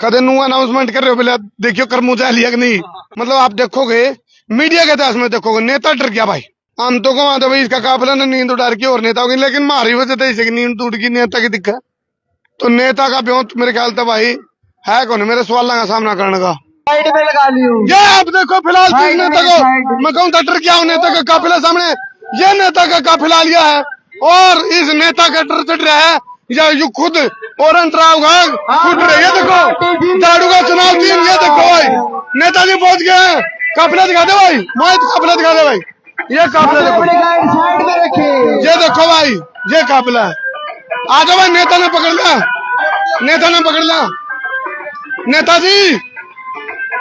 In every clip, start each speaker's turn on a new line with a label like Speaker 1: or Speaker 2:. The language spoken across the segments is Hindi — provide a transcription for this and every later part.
Speaker 1: कदे नू अनाउंसमेंट कर रहे हो पहले देखियो कर मुझे लिया कि नहीं। मतलब आप देखोगे मीडिया के इतिहास में देखोगे नेता डर गया भाई। हम तो कहा था भाई इसका काफिला ने नींद उड़ा रखी और नेता होगी, लेकिन मारी वजह से इसे नींद उड़ गई नेता की दिक्कत। तो नेता का ब्योंत मेरे ख्याल से भाई है कौन मेरे सवाल का सामना करने का।
Speaker 2: साइड में लगा लियो।
Speaker 1: ये आप देखो फिलहाल तीन नेता को मैं कहूँ डर गया हूँ नेता का काफिला सामने। ये नेता का काफिला लिया है और इस नेता का डर चढ़ रहा है या यू खुद और खुद रहे। ये देखो झाड़ू का चुनाव टीम, ये देखो भाई नेताजी पहुंच गए हैं। काफिला दिखा दे भाई, मोहित काफिला दिखा दे भाई। ये काफिला देखो,
Speaker 2: साइड में रखे।
Speaker 1: ये देखो भाई ये काफिला है। आ जाओ भाई, नेता ने पकड़ लिया, नेता ने पकड़ लिया। नेताजी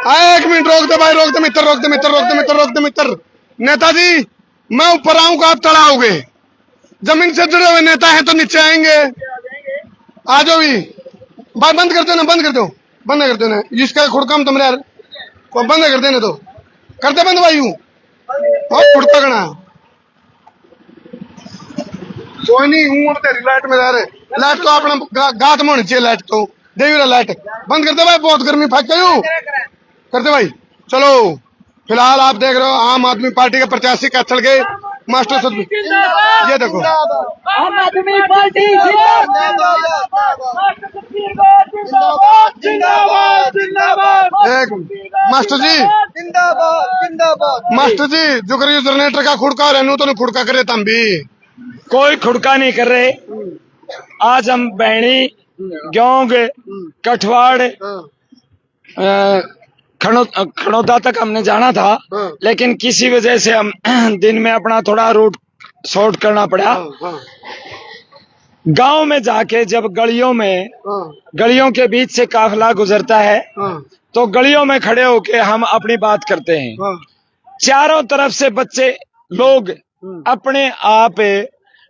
Speaker 1: आए, एक मिनट रोक दे भाई, रोक दे मित्र, रोक दे मित्र, रोक दे मित्र, रोक दे मित्र। नेताजी मैं ऊपर आऊंगा आप तड़ाओगे, जमीन से जुड़े हुए नेता हैं तो नीचे आएंगे। आ जाओ भी भाई, बंद कर दो ना, बंद कर दो, बंद कर दो ना इसका खुड़कम तुमने यार बंद कर देने तो करते बंद भाई। यूं और खुड़का करना कोई नहीं हूं तेरी लाइट में रहे। लाइट तो अपना गात में होनी चाहिए, लाइट तो देवी लाइट बंद कर दे भाई, बहुत गर्मी फट गई करते भाई। चलो फिलहाल आप देख रहे हो आम आदमी पार्टी के प्रत्याशी का चल गए मास्टर सद। ये देखो
Speaker 2: आम आदमी पार्टी
Speaker 1: एक मास्टर जी, मास्टर जी जो करिए जनरेटर का खुड़का रहनू तो खुड़का करे तम भी
Speaker 3: कोई खुड़का नहीं कर रहे। आज हम बैणी ग्योंग कठवाड़ खड़ौदा तक हमने जाना था, लेकिन किसी वजह से हम दिन में अपना थोड़ा रूट शॉर्ट करना पड़ा। गांव में जाके जब गलियों के बीच से काफिला गुजरता है तो गलियों में खड़े होके हम अपनी बात करते हैं। चारों तरफ से बच्चे लोग अपने आप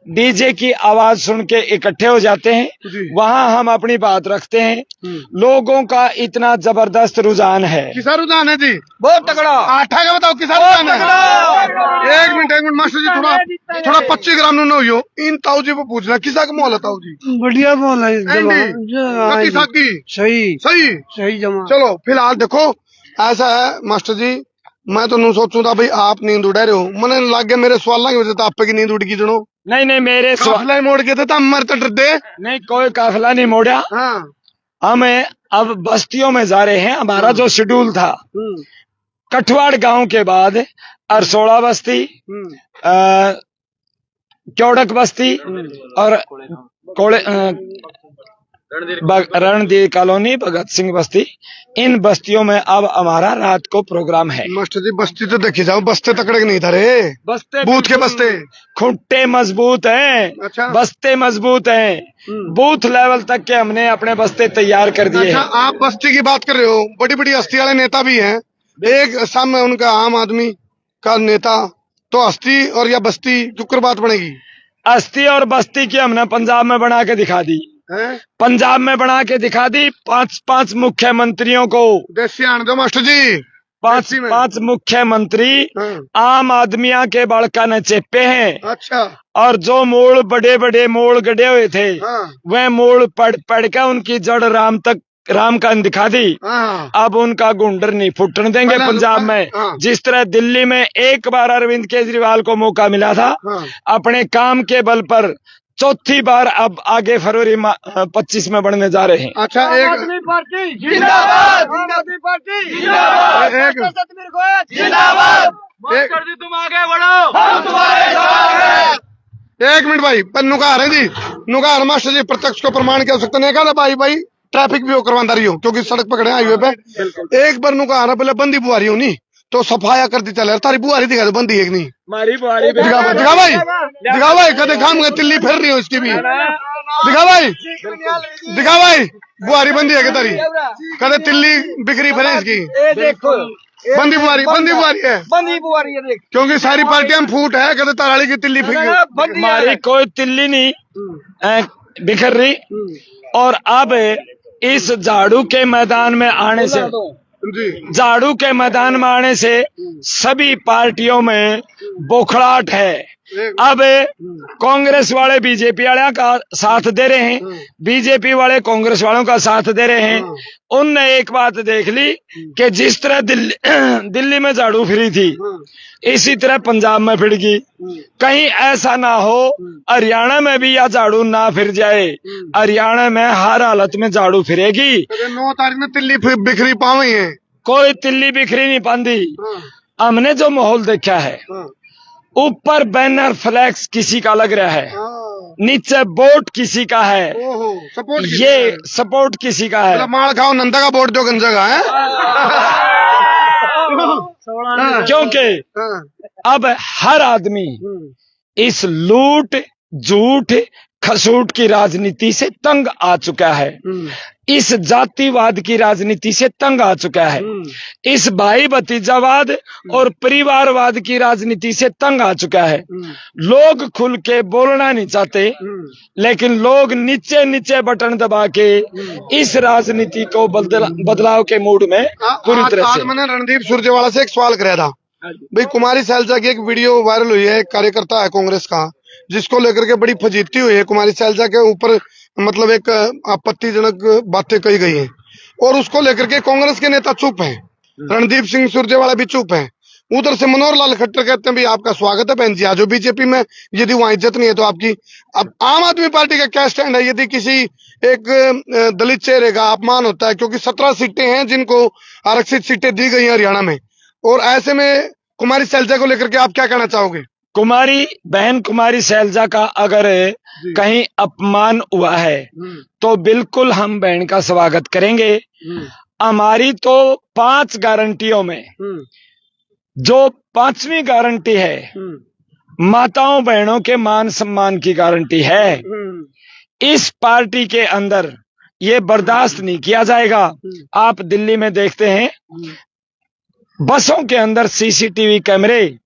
Speaker 3: डीजे की आवाज सुन के इकट्ठे हो जाते हैं, वहां हम अपनी बात रखते हैं। लोगों का इतना जबरदस्त रुझान है।
Speaker 1: किसा रुझान है जी?
Speaker 3: बहुत तगड़ा।
Speaker 1: आठा का बताओ किसा रुझान है? एक मिनट मास्टर जी, थोड़ा 25 ग्राम नो हो इन ताऊ जी को पूछना किसा का मोल है ताऊ जी?
Speaker 4: बढ़िया मोल है,
Speaker 1: किसा की
Speaker 4: सही
Speaker 1: सही
Speaker 4: सही जमा।
Speaker 1: चलो फिलहाल देखो ऐसा है मास्टर जी, मैं तो सोचू था भाई आप नींद उड़ा रहे हो, मैंने लग गया मेरे सवाल की वजह से आप की नींद उड़ गई। जनो
Speaker 3: नहीं मेरे
Speaker 1: काफिला मोड़ के थे हम मर तो डरते
Speaker 3: नहीं, कोई काफिला नहीं मोड़ा।
Speaker 1: हाँ।
Speaker 3: हम अब बस्तियों में जा रहे हैं। हमारा जो शेड्यूल था कठवाड़ गांव के बाद अरसोड़ा बस्ती, चौड़क बस्ती और रणदीर कॉलोनी, भगत सिंह बस्ती, इन बस्तियों में अब हमारा रात को प्रोग्राम है।
Speaker 1: मास्टर जी बस्ती तो देखी जाओ, बस्ते तकड़े के नहीं था रे,
Speaker 3: बस्ते
Speaker 1: बूथ के बस्ते
Speaker 3: खुट्टे मजबूत हैं।
Speaker 1: अच्छा।
Speaker 3: बस्ते मजबूत हैं, बूथ लेवल तक के हमने अपने बस्ते तैयार कर दिए।
Speaker 1: अच्छा, आप बस्ती की बात कर रहे हो, बड़ी बड़ी हस्ती वाले नेता भी हैं। एक सामने उनका आम आदमी का नेता, तो हस्ती और या बस्ती क्यों बात बनेगी?
Speaker 3: हस्ती और बस्ती की हमने पंजाब में बना के दिखा दी। पंजाब में बना के दिखा दी। पांच मुख्यमंत्रियों को
Speaker 1: देसी आने दो मास्टर जी।
Speaker 3: पांच मुख्यमंत्री आम आदमिया के बड़का न चेपे हैं।
Speaker 1: अच्छा।
Speaker 3: और जो मोड़ बड़े बड़े मोड़ गड़े हुए थे वह मोड़ पड़ के उनकी जड़ राम का दिखा दी। अब उनका गुंडर नहीं फुटने देंगे पंजाब में। जिस तरह दिल्ली में एक बार अरविंद केजरीवाल को मौका मिला था अपने काम के बल पर, चौथी बार अब आगे फरवरी 25 में बढ़ने जा रहे हैं।
Speaker 1: अच्छा, एक
Speaker 2: आदमी पार्टी जिंदाबाद, आम आदमी पार्टी जिंदाबाद, तुम आगे बढ़ो, हम तुम्हारे साथ हैं।
Speaker 1: एक मिनट भाई, पर नुकार है जी, नुकार मास्टर जी प्रत्यक्ष को प्रमाण क्या हो सकता नहीं कहा भाई ट्रैफिक भी करवा रही हो क्योंकि सड़क पकड़े हाईवे पे। एक बार नुकार है पहले बंदी बुआरी हो नहीं तो सफाया कर दी चले, तारी बुआरी दिखा दो बंदी एक नहीं
Speaker 3: हमारी बुआरी
Speaker 1: दिखा भाई कदे खाम तिल्ली फिर रही हो इसकी भी दिखा भाई बुआरी बंदी है तारी कदे तिल्ली बिक्री फिर इसकी
Speaker 3: देखो
Speaker 1: बंदी बुआरी है,
Speaker 2: बंदी बुआरी है देख,
Speaker 1: क्योंकि सारी पार्टियां में फूट है कदे ताराली की तिल्ली फिर
Speaker 3: हमारी कोई तिल्ली नहीं बिखर रही। और अब इस झाड़ू के मैदान में आने से सभी पार्टियों में बौखलाहट है। अब कांग्रेस वाले बीजेपी वाले का साथ दे रहे हैं, बीजेपी वाले कांग्रेस वालों का साथ दे रहे हैं। उनने एक बात देख ली कि जिस तरह दिल्ली में झाड़ू फिरी थी, इसी तरह पंजाब में फिर गई। कहीं ऐसा ना हो हरियाणा में भी या झाड़ू ना फिर जाए। हरियाणा में हर हालत में झाड़ू फिरेगी।
Speaker 1: 9 तारीख में तिल्ली बिखरी पावी है,
Speaker 3: कोई तिल्ली बिखरी नहीं पाती। हमने जो माहौल देखा है, ऊपर बैनर फ्लैक्स किसी का लग रहा है, नीचे बोर्ड किसी का है,
Speaker 1: सपोर्ट
Speaker 3: ये सपोर्ट किसी का है।
Speaker 1: माल खाओ नंदा का बोर्ड जो गंजा का है।
Speaker 3: क्योंकि अब हर आदमी इस लूट झूठ खसूट की राजनीति से तंग आ चुका है, इस जातिवाद की राजनीति से तंग आ चुका है, इस भाई भतीजावाद और परिवारवाद की राजनीति से तंग आ चुका है। लोग खुल के बोलना नहीं चाहते, लेकिन लोग नीचे नीचे बटन दबा के इस राजनीति को बदलाव के मूड में पूरी तरह से।
Speaker 1: मैंने रणदीप सुरजेवाला से एक सवाल कराया था भाई, कुमारी सैलजा की एक वीडियो वायरल हुई है, एक कार्यकर्ता है कांग्रेस का, जिसको लेकर के बड़ी फजीती हुई है। कुमारी सैलजा के ऊपर मतलब एक आपत्तिजनक बातें कही गई हैं और उसको लेकर के कांग्रेस के नेता चुप हैं, रणदीप सिंह सुरजेवाला भी चुप हैं। उधर से मनोहर लाल खट्टर कहते हैं भाई आपका स्वागत है बहन जी, आज बीजेपी में यदि वहां इज्जत नहीं है तो आपकी। अब आम आदमी पार्टी का क्या स्टैंड है यदि किसी एक दलित चेहरे का अपमान होता है, क्योंकि 17 सीटें हैं जिनको आरक्षित सीटें दी गई हैं हरियाणा में, और ऐसे में कुमारी सैलजा को लेकर के आप क्या कहना चाहोगे?
Speaker 3: कुमारी सैलजा का अगर कहीं अपमान हुआ है तो बिल्कुल हम बहन का स्वागत करेंगे। हमारी तो 5 गारंटियों में जो 5वीं गारंटी है, माताओं बहनों के मान सम्मान की गारंटी है। इस पार्टी के अंदर ये बर्दाश्त नहीं किया जाएगा। आप दिल्ली में देखते हैं बसों के अंदर सीसीटीवी कैमरे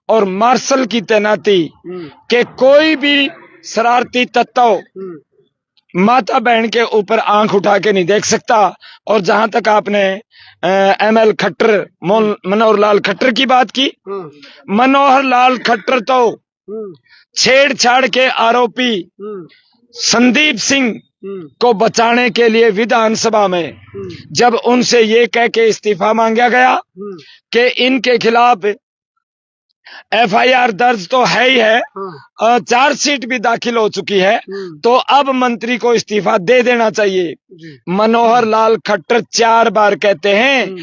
Speaker 3: और मार्शल की तैनाती के कोई भी शरारती तत्व माता बहन के ऊपर आंख उठा के नहीं देख सकता। और जहां तक आपने ML खट्टर मनोहर लाल खट्टर की बात की, मनोहर लाल खट्टर तो छेड़छाड़ के आरोपी संदीप सिंह को बचाने के लिए विधानसभा में जब उनसे ये कह के इस्तीफा मांगा गया कि इनके खिलाफ FIR दर्ज तो है ही है, चार्जशीट भी दाखिल हो चुकी है, तो अब मंत्री को इस्तीफा दे देना चाहिए। मनोहर लाल खट्टर 4 बार कहते हैं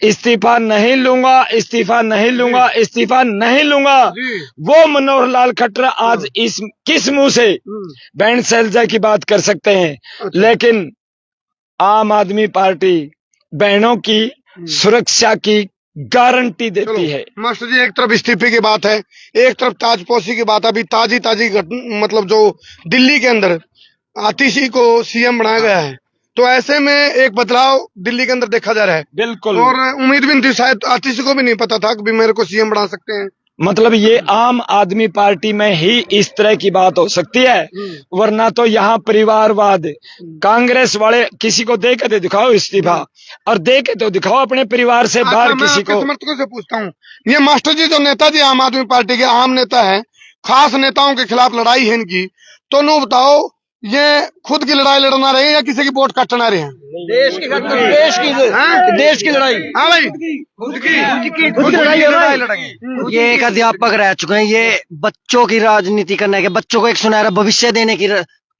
Speaker 3: इस्तीफा नहीं लूंगा, इस्तीफा नहीं लूंगा, इस्तीफा नहीं लूंगा। वो मनोहर लाल खट्टर आज इस किस मुंह से बहन सैलजा की बात कर सकते हैं? लेकिन आम आदमी पार्टी बहनों की सुरक्षा की गारंटी देती है।
Speaker 1: मास्टर जी, एक तरफ इस्तीफे की बात है, एक तरफ ताजपोशी की बात है। अभी ताजी मतलब जो दिल्ली के अंदर आतिशी को CM बनाया गया है, तो ऐसे में एक बदलाव दिल्ली के अंदर देखा जा रहा है।
Speaker 3: बिल्कुल,
Speaker 1: और उम्मीद भी नहीं थी, शायद आतिशी को भी नहीं पता था कि मेरे को CM बना सकते हैं।
Speaker 3: मतलब ये आम आदमी पार्टी में ही इस तरह की बात हो सकती है, वरना तो यहाँ परिवारवाद, कांग्रेस वाले किसी को दे के तो दिखाओ इस्तीफा, और दे के तो दिखाओ अपने परिवार से बाहर किसी को।
Speaker 1: समर्थकों से पूछता हूँ, ये मास्टर जी जो नेताजी आम आदमी पार्टी के आम नेता है, खास नेताओं के खिलाफ लड़ाई है इनकी, तो नो बताओ ये खुद की लड़ाई लड़ना रहे हैं या किसी की वोट काटना रहे हैं?
Speaker 2: देश की लड़ाई।
Speaker 1: हाँ भाई,
Speaker 2: खुद की लड़ाई लड़ेंगे।
Speaker 4: ये एक अध्यापक रह चुके हैं, ये बच्चों की राजनीति करने के, बच्चों को एक सुनहरा भविष्य देने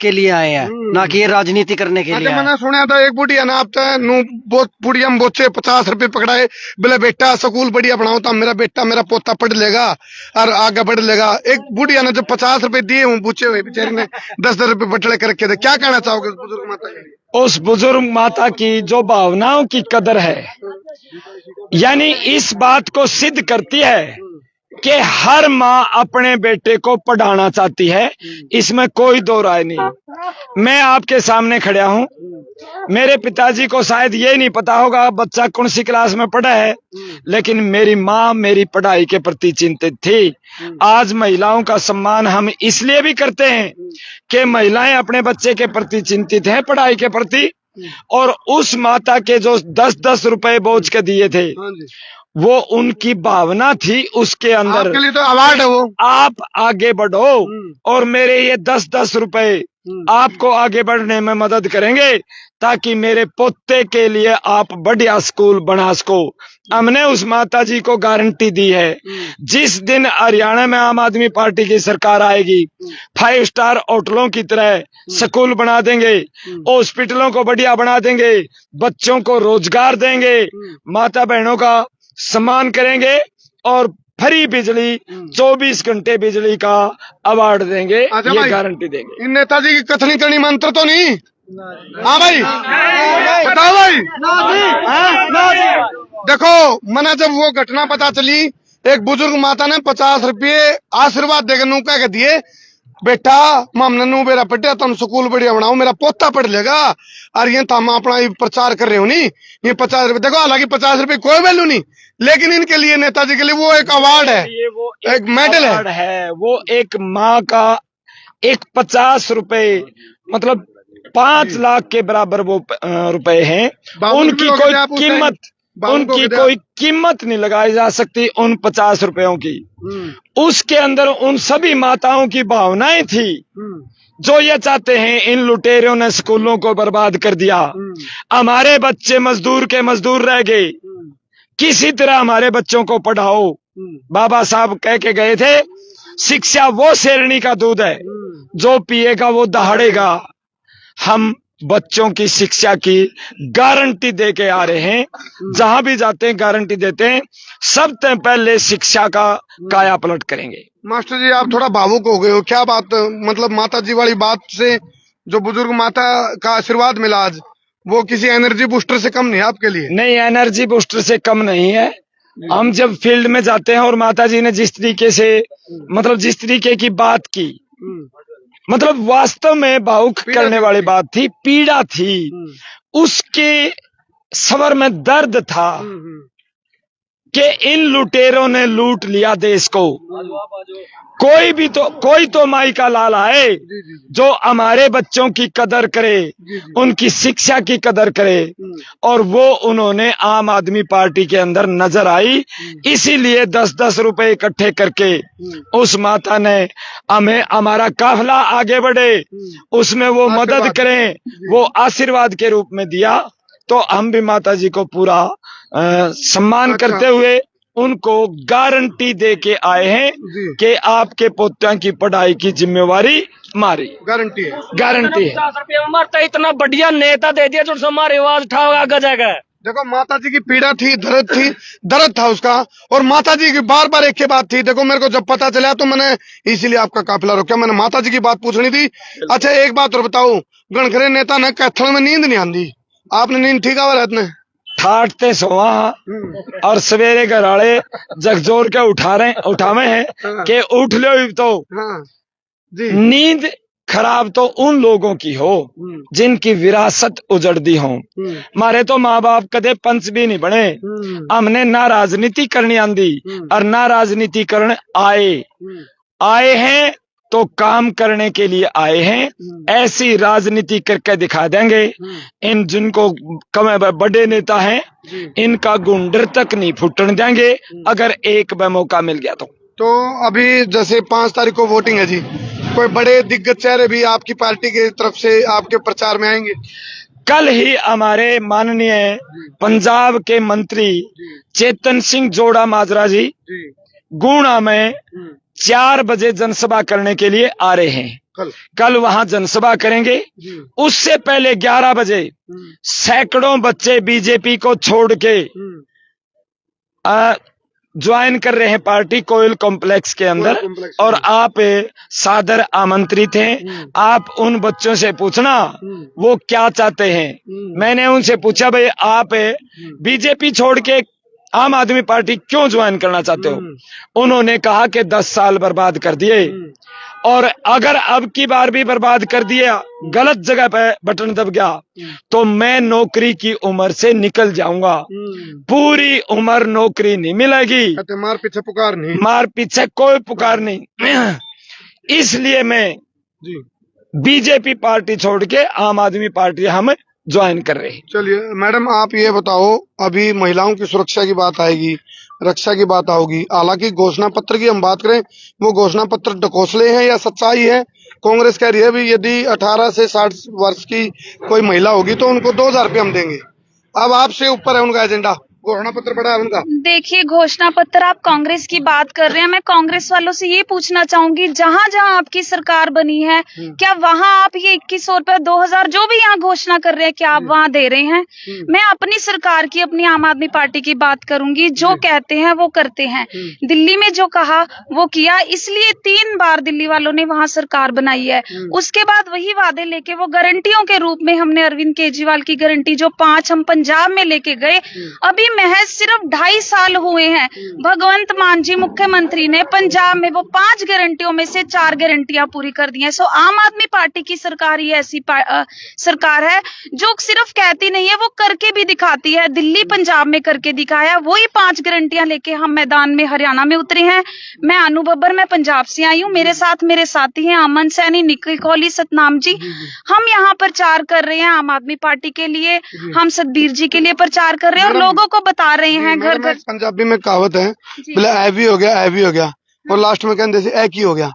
Speaker 4: के लिए आए हैं, ना कि ये राजनीति करने के लिए।
Speaker 1: मैंने सुना था एक बुढ़िया ना आप बुढ़िया में बोचे 50 रुपए पकड़ाए, बोले बेटा स्कूल बढ़िया बनाओ तो मेरा पोता पढ़ लेगा और आगे बढ़ लेगा। एक बुढ़िया ने जब 50 रुपए दिए हूँ बूचे हुए बेचारी ने 10-10 रुपए बटले कर रखे थे। क्या कहना चाहोगे उस बुजुर्ग माता के?
Speaker 3: उस बुजुर्ग माता की जो भावनाओं की कदर है, यानी इस बात को सिद्ध करती है कि हर माँ अपने बेटे को पढ़ाना चाहती है, इसमें कोई दो राय नहीं। मैं आपके सामने खड़ा हूँ, मेरे पिताजी को शायद ये नहीं पता होगा बच्चा कौन सी क्लास में पढ़ा है, लेकिन मेरी माँ मेरी पढ़ाई के प्रति चिंतित थी। आज महिलाओं का सम्मान हम इसलिए भी करते हैं कि महिलाएं अपने बच्चे के प्रति चिंतित हैं, पढ़ाई के प्रति। और उस माता के जो 10-10 रुपए बोझ के दिए थे, वो उनकी भावना थी उसके अंदर।
Speaker 1: आपके लिए तो अवार्ड है वो।
Speaker 3: आप आगे बढ़ो और मेरे ये 10-10 रुपए आपको आगे बढ़ने में मदद करेंगे ताकि मेरे पोते के लिए आप बढ़िया स्कूल बना सको। हमने उस माता जी को गारंटी दी है, जिस दिन हरियाणा में आम आदमी पार्टी की सरकार आएगी 5 स्टार होटलों की तरह स्कूल बना देंगे, हॉस्पिटलों को बढ़िया बना देंगे, बच्चों को रोजगार देंगे, माता बहनों का सम्मान करेंगे और फ्री बिजली 24 घंटे बिजली का अवार्ड देंगे।
Speaker 1: अच्छा
Speaker 3: ये
Speaker 1: भाई,
Speaker 3: गारंटी देंगे।
Speaker 1: इन नेताजी की कथनी करनी मंत्र तो नहीं? हाँ भाई, बताओ भाई। देखो, मैंने जब वो घटना पता चली, एक बुजुर्ग माता ने 50 रुपये आशीर्वाद देकर नू कह दिए, बेटा हमने नू बेरा पढ़िया, तुम स्कूल बढ़िया बनाओ, मेरा पोता पढ़ लेगा। और ये हम अपना ये प्रचार कर रहे हो नहीं, ये 50 रुपये देखो, हालांकि 50 रुपये कोई वैल्यू नहीं, लेकिन इनके लिए, नेताजी के लिए वो एक अवार्ड है,
Speaker 3: वो
Speaker 1: एक मेडल
Speaker 3: है। वो एक माँ का एक 50 रुपए मतलब 5 लाख के बराबर वो रुपए हैं। उनकी कोई कीमत, उनकी कोई कीमत नहीं लगाई जा सकती उन 50 रुपयों की। उसके अंदर उन सभी माताओं की भावनाएं थी जो ये चाहते हैं। इन लुटेरों ने स्कूलों को बर्बाद कर दिया, हमारे बच्चे मजदूर के मजदूर रह गए, किसी तरह हमारे बच्चों को पढ़ाओ। बाबा साहब कह के गए थे, शिक्षा वो शेरनी का दूध है, जो पिएगा वो दहाड़ेगा। हम बच्चों की शिक्षा की गारंटी दे के आ रहे हैं, जहां भी जाते हैं गारंटी देते हैं। सबसे पहले शिक्षा का काया पलट करेंगे।
Speaker 1: मास्टर जी, आप थोड़ा भावुक हो गए हो, क्या बात? मतलब माता जी वाली बात से जो बुजुर्ग माता का आशीर्वाद मिला आज, वो किसी एनर्जी बूस्टर से कम नहीं है आपके लिए?
Speaker 3: नहीं, एनर्जी बूस्टर से कम नहीं है। हम जब फील्ड में जाते हैं और माता जी ने जिस तरीके से, मतलब जिस तरीके की बात की, मतलब वास्तव में भावुक करने वाली बात थी, पीड़ा थी, उसके स्वर में दर्द था कि इन लुटेरों ने लूट लिया देश को। कोई तो माई का लाल आए जो हमारे बच्चों की कदर करे, उनकी शिक्षा की कदर करे, और वो उन्होंने आम आदमी पार्टी के अंदर नजर आई। इसीलिए 10-10 रुपए इकट्ठे करके उस माता ने हमें, हमारा काफिला आगे बढ़े, उसमें वो मदद करें, वो आशीर्वाद के रूप में दिया। तो हम भी माता जी को पूरा सम्मान करते हुए उनको गारंटी दे के आए हैं कि आपके पोत्या की पढ़ाई की जिम्मेवारी हमारी।
Speaker 1: गारंटी है,
Speaker 3: गारंटी है।
Speaker 2: 50 रुपये में मरता, इतना बढ़िया नेता दे दिया जो हमारी आवाज उठाओगा गजेगा।
Speaker 1: देखो, माता जी की पीड़ा थी, दर्द था उसका, और माता जी की बार बार एक ही बात थी। देखो, मेरे को जब पता चला तो मैंने इसीलिए आपका काफिला रोका, मैंने माता जी की बात पूछनी थी। अच्छा, एक बात और बताओ, गणखरे नेता ने कैथल में नींद नहीं आंदी, आपने नींद ठीक आवा रात में?
Speaker 3: ठाटते सोवा और सवेरे घर वाले जगजोर के उठावे हैं कि उठ लो तो।
Speaker 1: जी।
Speaker 3: नींद खराब तो उन लोगों की हो जिनकी विरासत उजड़ती हो। हमारे तो माँ बाप कदे पंच भी नहीं बने, हमने ना राजनीति करनी आंदी और ना राजनीति करने आए हैं तो काम करने के लिए आए हैं। ऐसी राजनीति करके दिखा देंगे। इन जिनको बड़े नेता हैं, इनका गुंडर तक नहीं फुटने देंगे अगर एक बार मौका मिल गया तो
Speaker 1: अभी जैसे 5 तारीख को वोटिंग है जी, कोई बड़े दिग्गज चेहरे भी आपकी पार्टी की तरफ से आपके प्रचार में आएंगे?
Speaker 3: कल ही हमारे माननीय पंजाब के मंत्री चेतन सिंह जोड़ा माजरा जी गुणा में 4 बजे जनसभा करने के लिए आ रहे हैं। कल वहां जनसभा करेंगे। उससे पहले 11 बजे सैकड़ों बच्चे बीजेपी को छोड़ के ज्वाइन कर रहे हैं पार्टी कोयल कॉम्प्लेक्स के अंदर, और आप सादर आमंत्रित हैं। आप उन बच्चों से पूछना वो क्या चाहते हैं। मैंने उनसे पूछा, भाई आप बीजेपी छोड़ के आम आदमी पार्टी क्यों ज्वाइन करना चाहते हो? उन्होंने कहा कि 10 साल बर्बाद कर दिए, और अगर अब की बार भी बर्बाद कर दिया, गलत जगह पे बटन दब गया, तो मैं नौकरी की उम्र से निकल जाऊंगा। पूरी उम्र नौकरी नहीं मिलेगी।
Speaker 1: मार पीछे पुकार नहीं,
Speaker 3: मार पीछे कोई पुकार नहीं। इसलिए मैं बीजेपी पार्टी छोड़ के आम आदमी पार्टी हम ज्वाइन कर रहे हैं।
Speaker 1: चलिए मैडम, आप ये बताओ, अभी महिलाओं की सुरक्षा की बात आएगी, रक्षा की बात आओगी, हालांकि घोषणा पत्र की हम बात करें, वो घोषणा पत्र ढकोसले हैं या सच्चाई है? कांग्रेस कह रही है भी यदि 18 से 60 वर्ष की कोई महिला होगी तो उनको 2000 रुपये हम देंगे। अब आपसे ऊपर है उनका एजेंडा, घोषणा पत्र पड़ा है उनका।
Speaker 5: देखिए, घोषणा पत्र आप कांग्रेस की बात कर रहे हैं, मैं कांग्रेस वालों से ये पूछना चाहूंगी, जहां जहां आपकी सरकार बनी है, क्या वहां आप ये 2100 रुपए 2000 जो भी यहाँ घोषणा कर रहे हैं, क्या आप वहां दे रहे हैं? मैं अपनी सरकार की, अपनी आम आदमी पार्टी की बात करूंगी। जो कहते हैं वो करते हैं। दिल्ली में जो कहा वो किया, इसलिए 3 बार दिल्ली वालों ने वहां सरकार बनाई है। उसके बाद वही वादे लेके वो गारंटियों के रूप में हमने अरविंद केजरीवाल की गारंटी जो 5 हम पंजाब में लेके गए, अभी महज सिर्फ 2.5 साल हुए हैं, भगवंत मान जी मुख्यमंत्री ने पंजाब में वो 5 गारंटियों में से 4 गारंटियां पूरी कर दी हैं। सो आम आदमी पार्टी की सरकार ही ऐसी सरकार है जो सिर्फ कहती नहीं है, वो करके भी दिखाती है। दिल्ली पंजाब में करके दिखाया, वही 5 गारंटियां लेके हम मैदान में हरियाणा में उतरे हैं। मैं अनु बब्बर, मैं पंजाब से आई हूँ, मेरे साथ मेरे साथी हैं अमन सैनी, निखिल कोहली, सतनाम जी। हम यहाँ प्रचार कर रहे हैं आम आदमी पार्टी के लिए, हम सतबीर जी के लिए प्रचार कर रहे हैं और लोगों को बता रहे हैं घर घर।
Speaker 1: पंजाबी में कहावत है, बोले ऐ भी हो गया, ऐ भी हो गया, और लास्ट में कहते से ऐ की हो गया।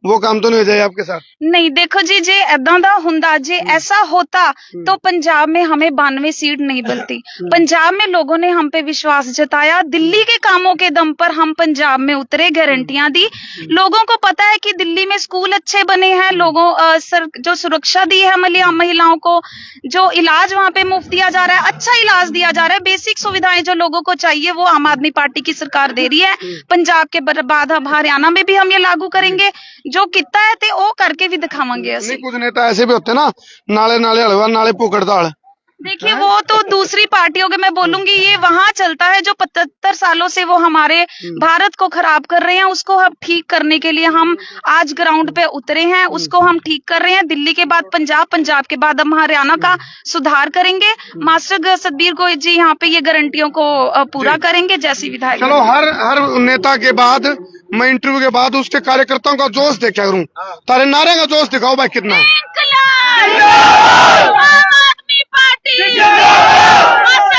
Speaker 1: वो काम तो नहीं हो जाए आपके साथ?
Speaker 5: नहीं, देखो जी, जे ऐदा दा हुंदा, जे ऐसा होता तो पंजाब में हमें 92 सीट नहीं बनती। पंजाब में लोगों ने हम पे विश्वास जताया, दिल्ली के कामों के दम पर हम पंजाब में उतरे, गारंटियां दी। लोगों को पता है कि दिल्ली में स्कूल अच्छे बने हैं, लोगों जो सुरक्षा दी है महिलाओं को, जो इलाज वहां पे मुफ्त दिया जा रहा है, अच्छा इलाज दिया जा रहा है, बेसिक सुविधाएं जो लोगों को चाहिए वो आम आदमी पार्टी की सरकार दे रही है। पंजाब के बाद अब हरियाणा में भी हम ये लागू करेंगे, जो किता है ते वो करके भी दिखावांगे।
Speaker 1: नहीं, कुछ नेता ऐसे भी होते ना, नाले नाले हलवा, नाले पुकड़ दाल।
Speaker 5: देखिए, वो तो दूसरी पार्टियों के, मैं बोलूंगी ये वहां चलता है जो 75 सालों से वो हमारे भारत को खराब कर रहे हैं, उसको हम ठीक करने के लिए हम आज ग्राउंड पे उतरे हैं, उसको हम ठीक कर रहे हैं। दिल्ली के बाद पंजाब, पंजाब के बाद हम हरियाणा का सुधार करेंगे। मास्टर सतबीर गोयल जी यहाँ पे ये गारंटियों को पूरा करेंगे जैसी विधायक।
Speaker 1: चलो, हर नेता के बाद, मैं इंटरव्यू के बाद उसके कार्यकर्ताओं का जोश देखा करूँ। तारे नारे का जोश दिखाओ भाई कितना है।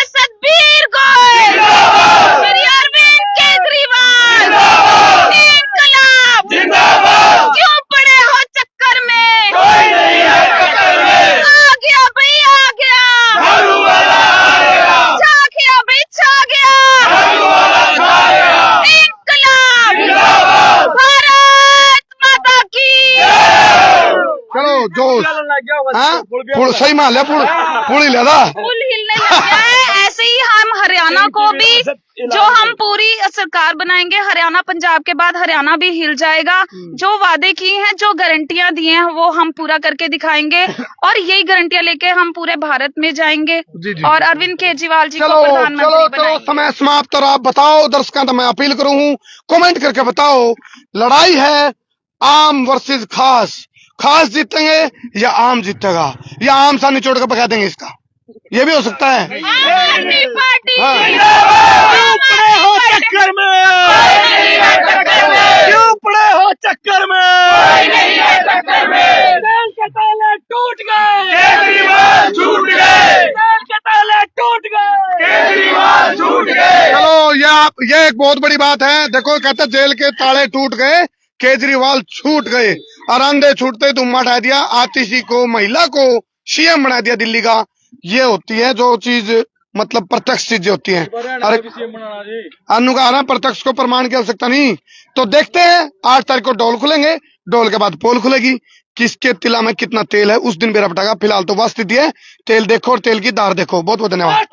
Speaker 5: सतबीर गोयल, अरविंद केजरीवाल, इंकलाब, क्यों पड़े हो चक्कर में? कोई नहीं है चक्कर में। आ गया भाई, आ गया, छा गया भाई, छा गया, इंकलाब, भारत माता की।
Speaker 1: चलो जोश, हाँ, सही मान लिया, पुल ही लगा,
Speaker 5: पुल हिलने लग गया है। ऐसे ही हम हरियाणा को भी, जो हम पूरी सरकार बनाएंगे हरियाणा, पंजाब के बाद हरियाणा भी हिल जाएगा। जो वादे किए हैं, जो गारंटियां दी हैं, वो हम पूरा करके दिखाएंगे और यही गारंटियां लेके हम पूरे भारत में जाएंगे और अरविंद केजरीवाल जी को प्रधानमंत्री बनाएंगे।
Speaker 1: समय समाप्त। और आप बताओ दर्शकों, तो मैं अपील करूँ, कमेंट करके बताओ, लड़ाई है आम वर्सेस खास, खास जीतेंगे या आम जीतेगा, या आम सा निचोड़ के पका देंगे इसका, ये भी हो सकता है।
Speaker 3: क्यों पड़े हो चक्कर में? क्यों पड़े हो चक्कर में? दिल के ताले टूट गए, केजरीवाल छूट गए, दिल के ताले टूट गए, केजरीवाल छूट गए।
Speaker 1: चलो, ये एक बहुत बड़ी बात है। देखो, कहते जेल के ताले टूट गए, केजरीवाल छूट गए, और अंधे छूटते धुम्मा उठा दिया, आतिशी को, महिला को सीएम बना दिया दिल्ली का। ये होती है जो चीज, मतलब प्रत्यक्ष चीजें होती हैं। अरे अनु का ना, प्रत्यक्ष को प्रमाण की आवश्यकता नहीं। तो देखते हैं, 8 तारीख को डोल खुलेंगे, डोल के बाद पोल खुलेगी, किसके तिला में कितना तेल है उस दिन बेरा पटागा। फिलहाल तो वह स्थिति है, तेल देखो और तेल की धार देखो। बहुत बहुत धन्यवाद।